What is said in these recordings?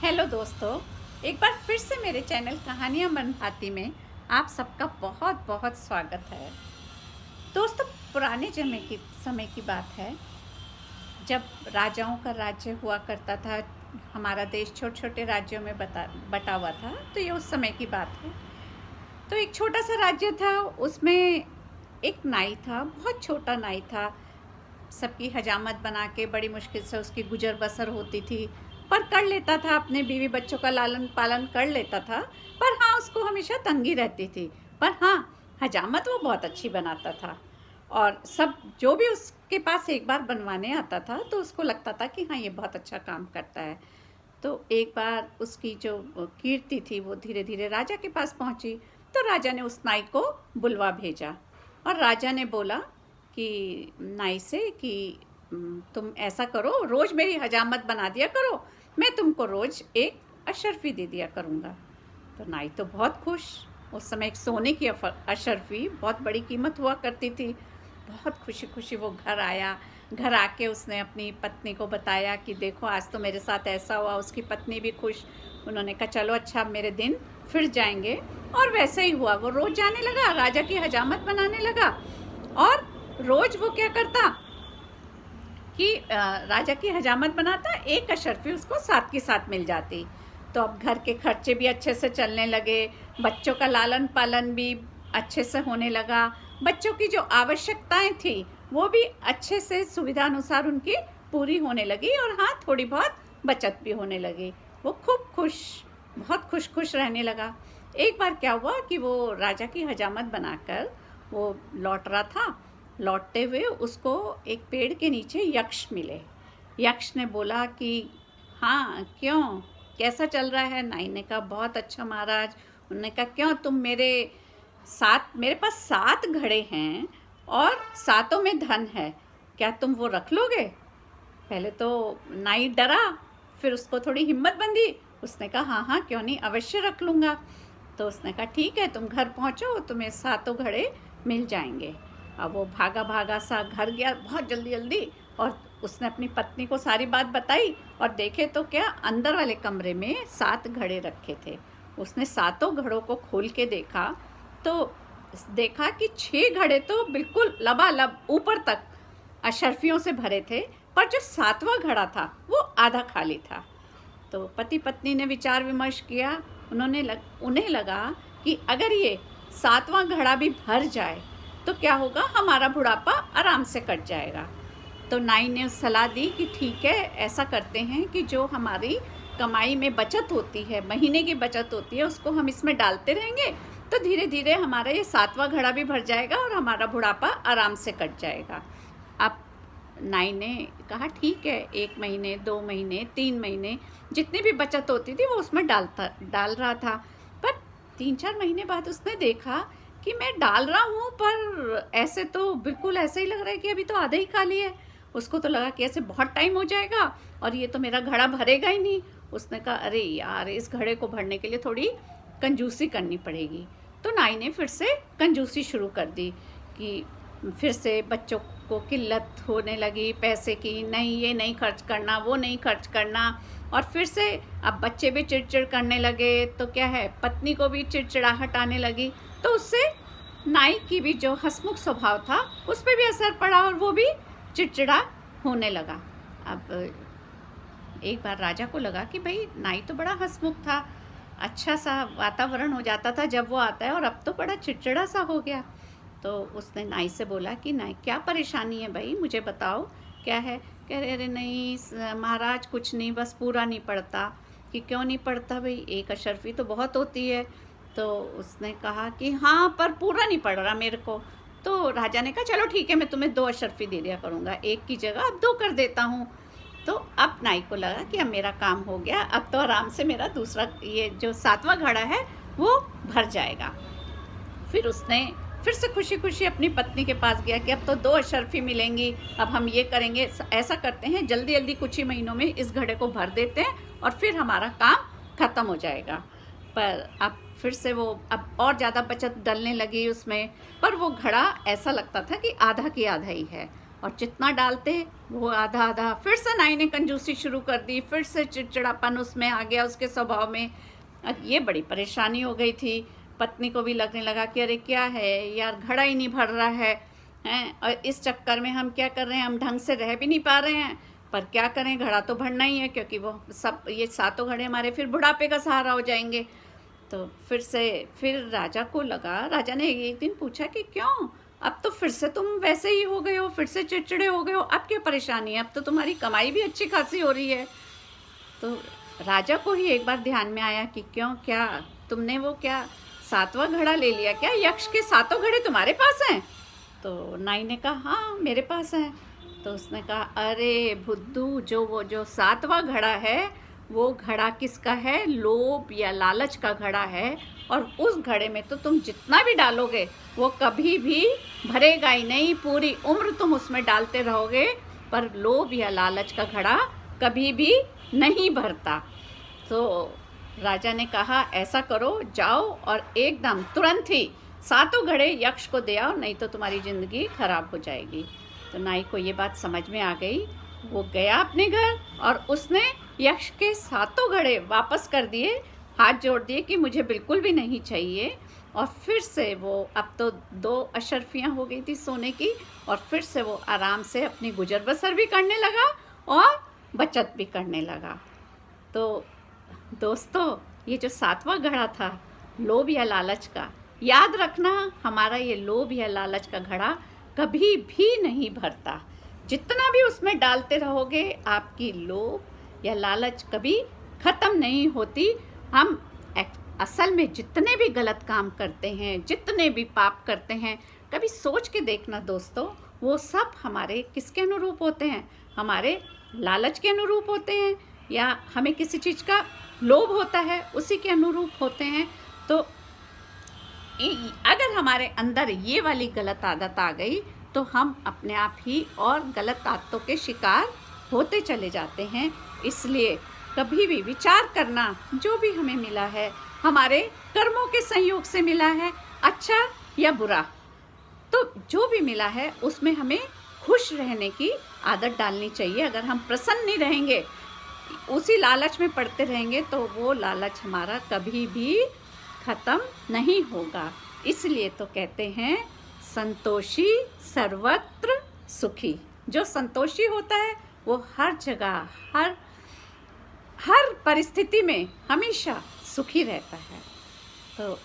Hello दोस्तों, एक बार फिर से मेरे चैनल कहानियाँ मन भाती में आप सबका बहुत बहुत स्वागत है। दोस्तों, पुराने समय की बात है जब राजाओं का राज्य हुआ करता था। हमारा देश छोटे छोटे राज्यों में बटा हुआ था, तो ये उस समय की बात है। तो एक छोटा सा राज्य था, उसमें एक नाई था, बहुत छोटा नाई था। सबकी हजामत बना के बड़ी मुश्किल से उसकी गुजर बसर होती थी, पर कर लेता था, अपने बीवी बच्चों का लालन पालन कर लेता था। पर हाँ, उसको हमेशा तंगी रहती थी। पर हाँ, हजामत वो बहुत अच्छी बनाता था, और सब जो भी उसके पास एक बार बनवाने आता था तो उसको लगता था कि हाँ, ये बहुत अच्छा काम करता है। तो एक बार उसकी जो कीर्ति थी वो धीरे धीरे राजा के पास पहुंची। तो राजा ने उस नाई को बुलवा भेजा, और राजा ने बोला कि नाई से कि तुम ऐसा करो, रोज़ मेरी हजामत बना दिया करो, मैं तुमको रोज़ एक अशर्फी दे दिया करूँगा। तो नाई तो बहुत खुश। उस समय एक सोने की अशर्फी बहुत बड़ी कीमत हुआ करती थी। बहुत खुशी खुशी वो घर आया। घर आके उसने अपनी पत्नी को बताया कि देखो, आज तो मेरे साथ ऐसा हुआ। उसकी पत्नी भी खुश। उन्होंने कहा चलो अच्छा, मेरे दिन फिर जाएंगे। और वैसे ही हुआ, वो रोज़ जाने लगा, राजा की हजामत बनाने लगा। और रोज़ वो क्या करता कि राजा की हजामत बनाता, एक अशर्फी उसको साथ के साथ मिल जाती। तो अब घर के खर्चे भी अच्छे से चलने लगे, बच्चों का लालन पालन भी अच्छे से होने लगा, बच्चों की जो आवश्यकताएं थी वो भी अच्छे से सुविधा अनुसार उनकी पूरी होने लगी, और हाँ, थोड़ी बहुत बचत भी होने लगी। वो खूब खुश, बहुत खुश खुश रहने लगा। एक बार क्या हुआ कि वो राजा की हजामत बनाकर वो लौट रहा था। लौटते हुए उसको एक पेड़ के नीचे यक्ष मिले। यक्ष ने बोला कि हाँ, क्यों, कैसा चल रहा है? नाई ने कहा बहुत अच्छा महाराज। उन्होंने कहा क्यों, तुम मेरे पास 7 घड़े हैं और 7 में धन है, क्या तुम वो रख लोगे? पहले तो नाई डरा, फिर उसको थोड़ी हिम्मत बंधी। उसने कहा हाँ हाँ, क्यों नहीं, अवश्य रख लूँगा। तो उसने कहा ठीक है, तुम घर पहुँचो, तुम्हें 7 घड़े मिल जाएंगे। अब वो भागा भागा सा घर गया बहुत जल्दी जल्दी, और उसने अपनी पत्नी को सारी बात बताई। और देखे तो क्या, अंदर वाले कमरे में 7 घड़े रखे थे। उसने 7 घड़ों को खोल के देखा, तो देखा कि 6 घड़े तो बिल्कुल लबालब ऊपर तक अशर्फियों से भरे थे, पर जो 7वां घड़ा था वो आधा खाली था। तो पति पत्नी ने विचार विमर्श किया। उन्हें लगा कि अगर ये 7वां घड़ा भी भर जाए तो क्या होगा, हमारा बुढ़ापा आराम से कट जाएगा। तो नाई ने सलाह दी कि ठीक है, ऐसा करते हैं कि जो हमारी कमाई में बचत होती है, महीने की बचत होती है, उसको हम इसमें डालते रहेंगे, तो धीरे धीरे हमारा ये 7वां घड़ा भी भर जाएगा और हमारा बुढ़ापा आराम से कट जाएगा। अब नाई ने कहा ठीक है, 1 महीने, 2 महीने, 3 महीने, जितनी भी बचत होती थी वो उसमें डाल रहा था। पर 3-4 महीने बाद उसने देखा कि मैं डाल रहा हूँ, पर ऐसे तो बिल्कुल ऐसे ही लग रहा है कि अभी तो आधा ही खाली है। उसको तो लगा कि ऐसे बहुत टाइम हो जाएगा और ये तो मेरा घड़ा भरेगा ही नहीं। उसने कहा अरे यार, इस घड़े को भरने के लिए थोड़ी कंजूसी करनी पड़ेगी। तो नाई ने फिर से कंजूसी शुरू कर दी कि फिर से बच्चों को किल्लत होने लगी पैसे की, नहीं ये नहीं खर्च करना, वो नहीं खर्च करना। और फिर से अब बच्चे भी चिड़चिड़ करने लगे, तो क्या है, पत्नी को भी चिड़चिड़ाहट आने लगी। तो उससे नाई की भी जो हंसमुख स्वभाव था उस पर भी असर पड़ा, और वो भी चिड़चिड़ा होने लगा। अब एक बार राजा को लगा कि भाई, नाई तो बड़ा हंसमुख था, अच्छा सा वातावरण हो जाता था जब वो आता है, और अब तो बड़ा चिड़चिड़ा सा हो गया। तो उसने नाई से बोला कि नाई, क्या परेशानी है भाई, मुझे बताओ क्या है? कह रहे अरे नहीं महाराज, कुछ नहीं, बस पूरा नहीं पड़ता। कि क्यों नहीं पड़ता भाई, एक अशर्फी तो बहुत होती है। तो उसने कहा कि हाँ, पर पूरा नहीं पड़ रहा मेरे को। तो राजा ने कहा चलो ठीक है, मैं तुम्हें 2 अशर्फी दे दिया करूँगा, 1 की जगह अब 2 कर देता हूँ। तो अब नाई को लगा कि अब मेरा काम हो गया, अब तो आराम से मेरा दूसरा, ये जो 7वां घड़ा है वो भर जाएगा। फिर उसने फिर से खुशी खुशी अपनी पत्नी के पास गया कि अब तो 2 अशर्फी मिलेंगी, अब हम ये करेंगे, ऐसा करते हैं, जल्दी जल्दी कुछ ही महीनों में इस घड़े को भर देते हैं और फिर हमारा काम ख़त्म हो जाएगा। पर अब फिर से वो अब और ज़्यादा बचत डलने लगी उसमें, पर वो घड़ा ऐसा लगता था कि आधा की आधा ही है। और जितना डालते वो आधा आधा। फिर से नाई ने कंजूसी शुरू कर दी, फिर से चिड़चिड़ापन उसमें आ गया, उसके स्वभाव में। अब ये बड़ी परेशानी हो गई थी। पत्नी को भी लगने लगा कि अरे क्या है यार, घड़ा ही नहीं भर रहा है हैं, और इस चक्कर में हम क्या कर रहे हैं, हम ढंग से रह भी नहीं पा रहे हैं। पर क्या करें, घड़ा तो भरना ही है, क्योंकि वो सब ये सातों घड़े हमारे फिर बुढ़ापे का सहारा हो जाएंगे। तो फिर राजा को लगा, राजा ने एक दिन पूछा कि क्यों, अब तो फिर से तुम वैसे ही हो गए हो, फिर से चिड़चिड़े हो गए हो, अब क्या परेशानी है, अब तो तुम्हारी कमाई भी अच्छी खासी हो रही है। तो राजा को ही एक बार ध्यान में आया कि क्यों, क्या तुमने वो क्या सातवां घड़ा ले लिया क्या, यक्ष के सातों घड़े तुम्हारे पास हैं? तो नाई ने कहा हाँ मेरे पास है। तो उसने कहा अरे बुद्धू, जो सातवां घड़ा है वो घड़ा किसका है, लोभ या लालच का घड़ा है, और उस घड़े में तो तुम जितना भी डालोगे वो कभी भी भरेगा ही नहीं, पूरी उम्र तुम उसमें डालते रहोगे, पर लोभ या लालच का घड़ा कभी भी नहीं भरता। तो राजा ने कहा ऐसा करो, जाओ और एकदम तुरंत ही सातों घड़े यक्ष को दे आओ, नहीं तो तुम्हारी ज़िंदगी खराब हो जाएगी। तो नाई को ये बात समझ में आ गई। वो गया अपने घर और उसने यक्ष के सातों घड़े वापस कर दिए, हाथ जोड़ दिए कि मुझे बिल्कुल भी नहीं चाहिए। और फिर से वो, अब तो 2 अशर्फियाँ हो गई थी सोने की, और फिर से वो आराम से अपनी गुजर बसर भी करने लगा और बचत भी करने लगा। तो दोस्तों, ये जो सातवां घड़ा था लोभ या लालच का, याद रखना हमारा ये लोभ या लालच का घड़ा कभी भी नहीं भरता। जितना भी उसमें डालते रहोगे आपकी लोभ या लालच कभी ख़त्म नहीं होती। हम असल में जितने भी गलत काम करते हैं, जितने भी पाप करते हैं, कभी सोच के देखना दोस्तों, वो सब हमारे किसके अनुरूप होते हैं, हमारे लालच के अनुरूप होते हैं, या हमें किसी चीज़ का लोभ होता है उसी के अनुरूप होते हैं। तो अगर हमारे अंदर ये वाली गलत आदत आ गई तो हम अपने आप ही और गलत आदतों के शिकार होते चले जाते हैं। इसलिए कभी भी विचार करना, जो भी हमें मिला है हमारे कर्मों के संयोग से मिला है, अच्छा या बुरा, तो जो भी मिला है उसमें हमें खुश रहने की आदत डालनी चाहिए। अगर हम प्रसन्न नहीं रहेंगे, उसी लालच में पड़ते रहेंगे, तो वो लालच हमारा कभी भी ख़त्म नहीं होगा। इसलिए तो कहते हैं संतोषी सर्वत्र सुखी। जो संतोषी होता है वो हर जगह, हर परिस्थिति में हमेशा सुखी रहता है। तो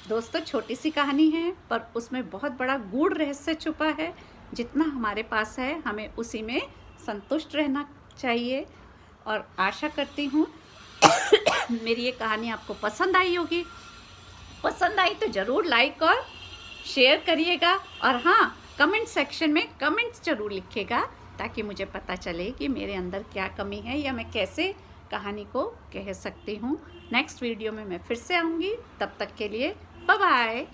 दोस्तों, छोटी सी कहानी है पर उसमें बहुत बड़ा गूढ़ रहस्य छुपा है। जितना हमारे पास है हमें उसी में संतुष्ट रहना चाहिए। और आशा करती हूँ मेरी ये कहानी आपको पसंद आई होगी। पसंद आई तो ज़रूर लाइक और शेयर करिएगा, और हाँ, कमेंट सेक्शन में कमेंट्स ज़रूर लिखिएगा, ताकि मुझे पता चले कि मेरे अंदर क्या कमी है या मैं कैसे कहानी को कह सकती हूँ। नेक्स्ट वीडियो में मैं फिर से आऊँगी, तब तक के लिए बाय बाय।